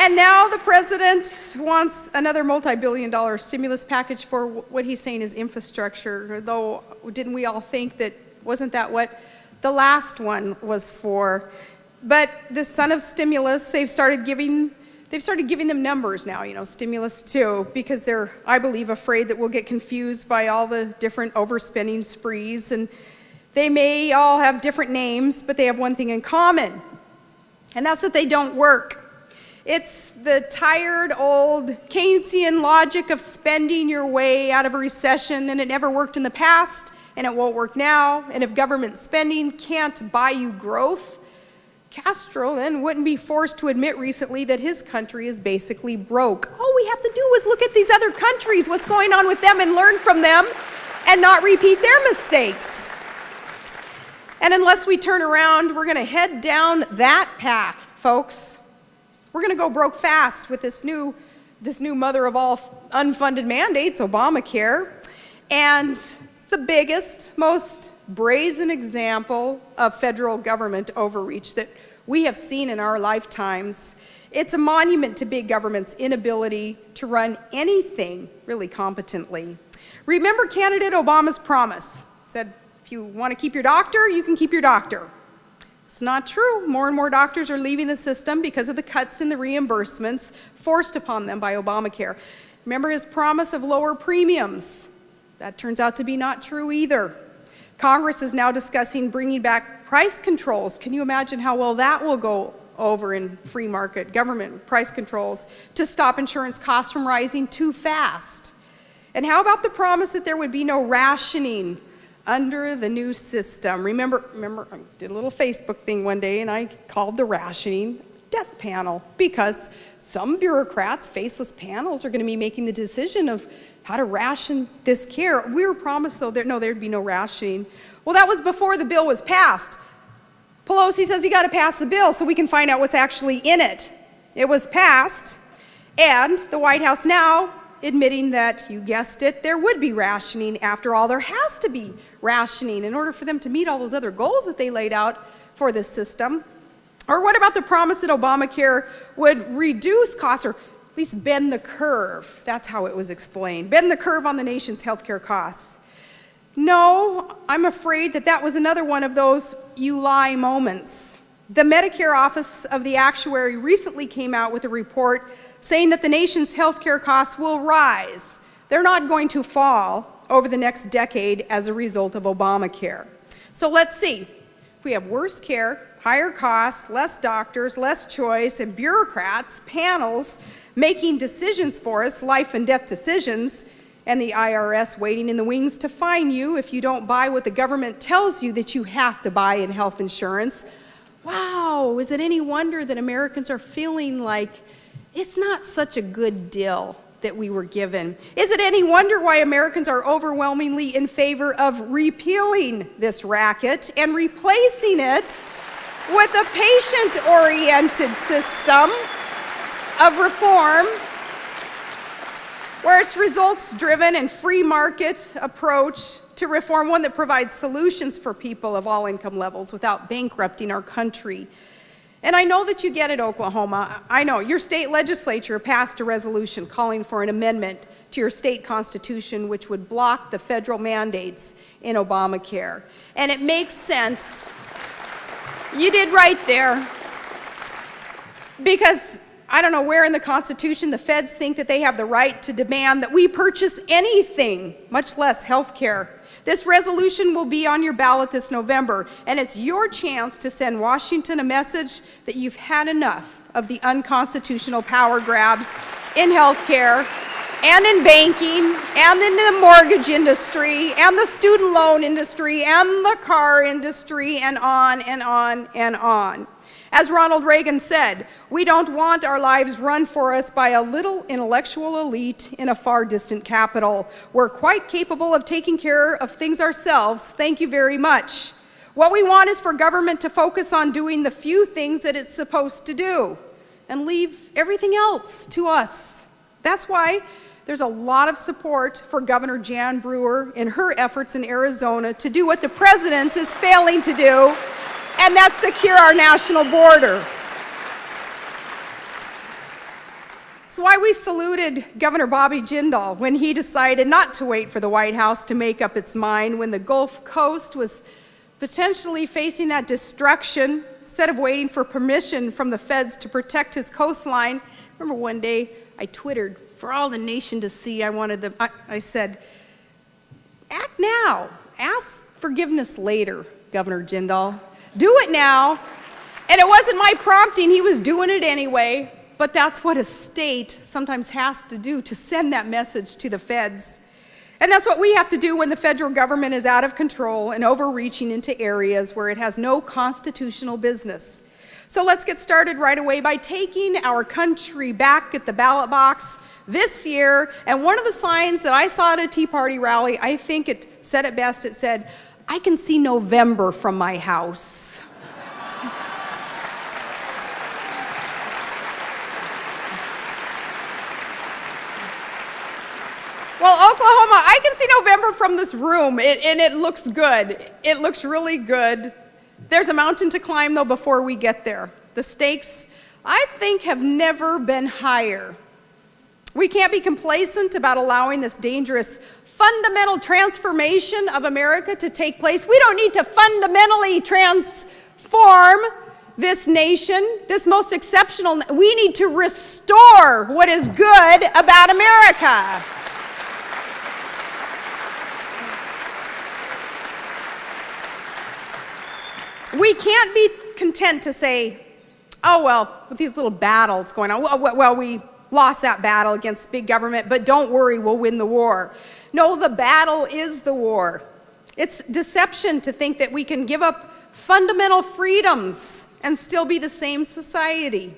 And now the president wants another multi-billion-dollar stimulus package for what he's saying is infrastructure, though didn't we all think that, wasn't that what the last one was for? But the son of stimulus, they've started giving them numbers now, stimulus 2, because they're, I believe, afraid that we'll get confused by all the different overspending sprees, and they may all have different names, but they have one thing in common, and that's that they don't work. It's the tired old Keynesian logic of spending your way out of a recession, and it never worked in the past, and it won't work now, and if government spending can't buy you growth, Castro then wouldn't be forced to admit recently that his country is basically broke. All we have to do is look at these other countries, what's going on with them, and learn from them, and not repeat their mistakes. And unless we turn around, we're going to head down that path, folks. We're going to go broke fast with this new mother of all unfunded mandates, Obamacare. And it's the biggest, most brazen example of federal government overreach that we have seen in our lifetimes. It's a monument to big government's inability to run anything really competently. Remember candidate Obama's promise. Said, if you want to keep your doctor, you can keep your doctor. It's not true. More and more doctors are leaving the system because of the cuts in the reimbursements forced upon them by Obamacare. Remember his promise of lower premiums. That turns out to be not true either. Congress is now discussing bringing back price controls. Can you imagine how well that will go over in free market government price controls to stop insurance costs from rising too fast? And how about the promise that there would be no rationing under the new system? Remember, I did a little Facebook thing one day and I called the rationing death panel because some bureaucrats, faceless panels, are going to be making the decision of how to ration this care. We were promised, though, there'd be no rationing. Well, that was before the bill was passed. Pelosi says you got to pass the bill so we can find out what's actually in it. It was passed, and the White House now admitting that, you guessed it, there would be rationing. After all, there has to be rationing in order for them to meet all those other goals that they laid out for this system. Or what about the promise that Obamacare would reduce costs, or at least bend the curve? That's how it was explained. Bend the curve on the nation's healthcare costs. No, I'm afraid that was another one of those you lie moments. The Medicare Office of the Actuary recently came out with a report saying that the nation's healthcare costs will rise. They're not going to fall over the next decade as a result of Obamacare. So let's see. If we have worse care, higher costs, less doctors, less choice, and bureaucrats, panels making decisions for us, life and death decisions, and the IRS waiting in the wings to fine you if you don't buy what the government tells you that you have to buy in health insurance. Wow, is it any wonder that Americans are feeling like it's not such a good deal that we were given? Is it any wonder why Americans are overwhelmingly in favor of repealing this racket and replacing it with a patient-oriented system of reform where it's results-driven and free market approach to reform, one that provides solutions for people of all income levels without bankrupting our country? And I know that you get it, Oklahoma. I know your state legislature passed a resolution calling for an amendment to your state constitution which would block the federal mandates in Obamacare. And it makes sense. You did right there. Because I don't know where in the Constitution the feds think that they have the right to demand that we purchase anything, much less health care. This resolution will be on your ballot this November, and it's your chance to send Washington a message that you've had enough of the unconstitutional power grabs in health care and in banking and in the mortgage industry and the student loan industry and the car industry and on and on and on. As Ronald Reagan said, we don't want our lives run for us by a little intellectual elite in a far distant capital. We're quite capable of taking care of things ourselves. Thank you very much. What we want is for government to focus on doing the few things that it's supposed to do and leave everything else to us. That's why there's a lot of support for Governor Jan Brewer in her efforts in Arizona to do what the president is failing to do, and that's secure our national border. That's why we saluted Governor Bobby Jindal when he decided not to wait for the White House to make up its mind when the Gulf Coast was potentially facing that destruction. Instead of waiting for permission from the feds to protect his coastline. Remember one day I twittered for all the nation to see. I said, act now, ask forgiveness later, Governor Jindal. Do it now. And it wasn't my prompting, he was doing it anyway. But that's what a state sometimes has to do, to send that message to the feds. And that's what we have to do when the federal government is out of control and overreaching into areas where it has no constitutional business. So let's get started right away by taking our country back at the ballot box this year. And one of the signs that I saw at a Tea Party rally, I think it said it best. It said, "I can see November from my house." Well, Oklahoma, I can see November from this room, and it looks good. It looks really good. There's a mountain to climb, though, before we get there. The stakes, I think, have never been higher. We can't be complacent about allowing this dangerous fundamental transformation of America to take place. We don't need to fundamentally transform this nation, this most exceptional. We need to restore what is good about America. We can't be content to say, oh, well, with these little battles going on, well, we lost that battle against big government, but don't worry, we'll win the war. No, the battle is the war. It's deception to think that we can give up fundamental freedoms and still be the same society.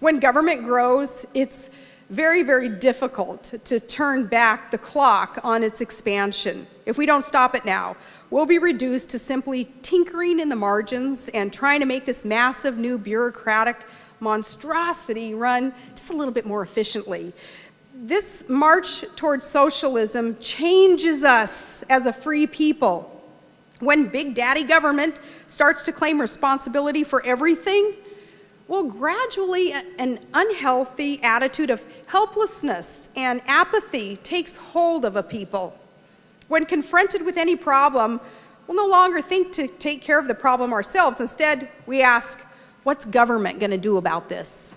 When government grows, it's very, very difficult to turn back the clock on its expansion. If we don't stop it now, we'll be reduced to simply tinkering in the margins and trying to make this massive new bureaucratic monstrosity run just a little bit more efficiently. This march towards socialism changes us as a free people. When Big Daddy government starts to claim responsibility for everything, well, gradually an unhealthy attitude of helplessness and apathy takes hold of a people. When confronted with any problem, we'll no longer think to take care of the problem ourselves. Instead, we ask, what's government going to do about this?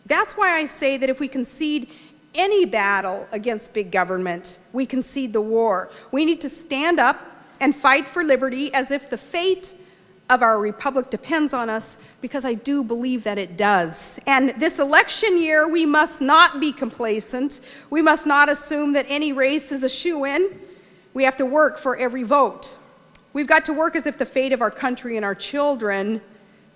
That's why I say that if we concede any battle against big government, we concede the war. We need to stand up and fight for liberty as if the fate of our republic depends on us, because I do believe that it does. And this election year, we must not be complacent. We must not assume that any race is a shoo-in. We have to work for every vote. We've got to work as if the fate of our country and our children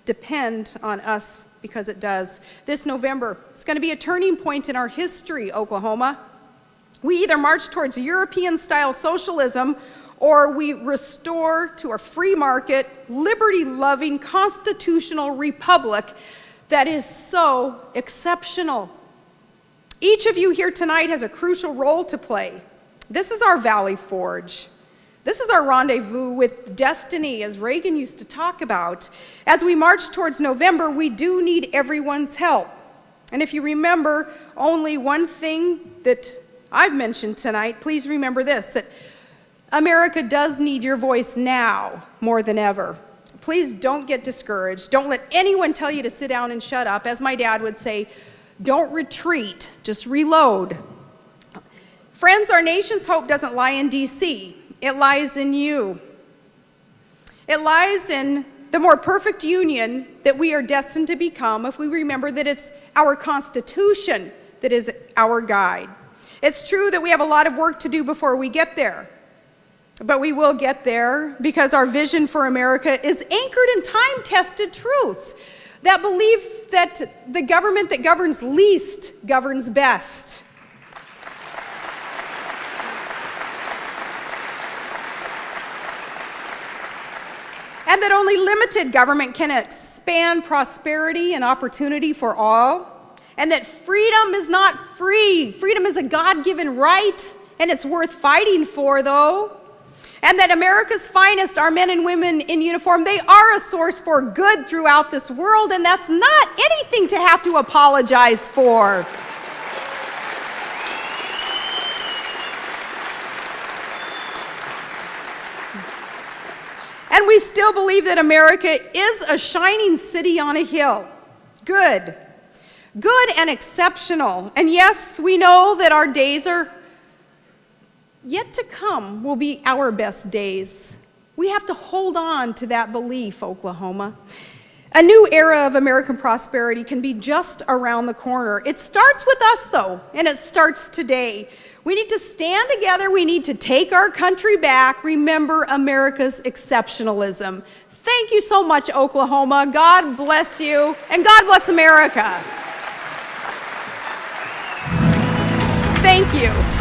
depend on us, because it does. This November, it's going to be a turning point in our history, Oklahoma. We either march towards European-style socialism, or we restore to a free market, liberty-loving, constitutional republic that is so exceptional. Each of you here tonight has a crucial role to play. This is our Valley Forge. This is our rendezvous with destiny, as Reagan used to talk about. As we march towards November, we do need everyone's help. And if you remember only one thing that I've mentioned tonight, please remember this, that America does need your voice now more than ever. Please don't get discouraged. Don't let anyone tell you to sit down and shut up. As my dad would say, don't retreat, just reload. Friends, our nation's hope doesn't lie in D.C. It lies in you. It lies in the more perfect union that we are destined to become if we remember that it's our Constitution that is our guide. It's true that we have a lot of work to do before we get there. But we will get there because our vision for America is anchored in time-tested truths that believe that the government that governs least governs best. And that only limited government can expand prosperity and opportunity for all. And that freedom is not free. Freedom is a God-given right, and it's worth fighting for, though. And that America's finest, our men and women in uniform, they are a source for good throughout this world, and that's not anything to have to apologize for. And we still believe that America is a shining city on a hill. Good. Good and exceptional. And yes, we know that our days are yet to come will be our best days. We have to hold on to that belief, Oklahoma. A new era of American prosperity can be just around the corner. It starts with us, though, and it starts today. We need to stand together. We need to take our country back. Remember America's exceptionalism. Thank you so much, Oklahoma. God bless you, and God bless America. Thank you.